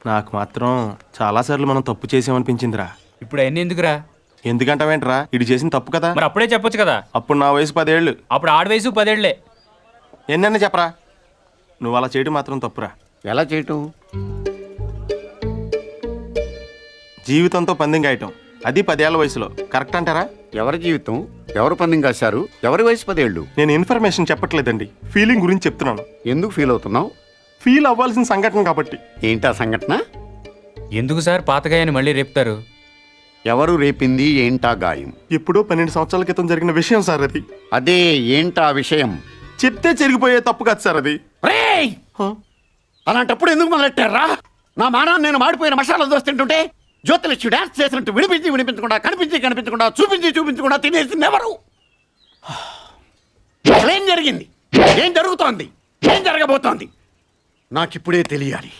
నాకు మాత్రం చాలాసార్లు మనం తప్పు చేసామనిపించిందిరా. ఇప్పుడు అవన్నీ ఎందుకురా? ఎందుకంటావేంట్రా, ఇటు చేసిన తప్పు కదా. మరి అప్పుడే చెప్పొచ్చు కదా. అప్పుడు నా వయసు 10 ఏళ్ళు. అప్పుడు ఆడ వయసు 10 ఏళ్లే. ఎన్నన్నా చెప్పరా, నువ్వు అలా చేయడం మాత్రం తప్పురా. ఎలా చేయటం? జీవితంతో పందెం గాయటం, అది 10 ఏళ్ల వయసులో కరెక్ట్ అంటారా? ఎవరి జీవితం ఎవరు పందెం కాశారు? ఎవరి వయసు 10 ఏళ్ళు? నేను ఇన్ఫర్మేషన్ చెప్పట్లేదండి, ఫీలింగ్ గురించి చెప్తున్నాను. ఎందుకు ఫీల్ అవుతున్నావు? ఫీల్ అవ్వాల్సిన సంఘటన కాబట్టి. ఏంటా సంఘటన? ఎందుకు సార్ పాతగాయని మళ్ళీ రేపుతారు? ఎవరు రేపింది? ఏంటా గాయం? ఎప్పుడో 12 సంవత్సరాల క్రితం జరిగిన విషయం సార్ అది. అదే ఏంటా విషయం? చెప్తే చెరిగిపోయే తప్పు కాదు సార్ అది. రేయ్! అలాంటప్పుడు ఎందుకు మొదలెట్టారా? నా మానాన్ని నేను మాడిపోయిన మసాలా దోస్తుంటుంటే జ్యోతిలక్ష్మి డాన్స్ చేసినట్టు వినిపించకుండా కనిపించకుండా చూపించకుండా తినేసింది ఎవరు? ఏం జరిగింది? ఏం జరుగుతోంది? ఏం జరగబోతోంది? నాకిప్పుడే తెలియాలి.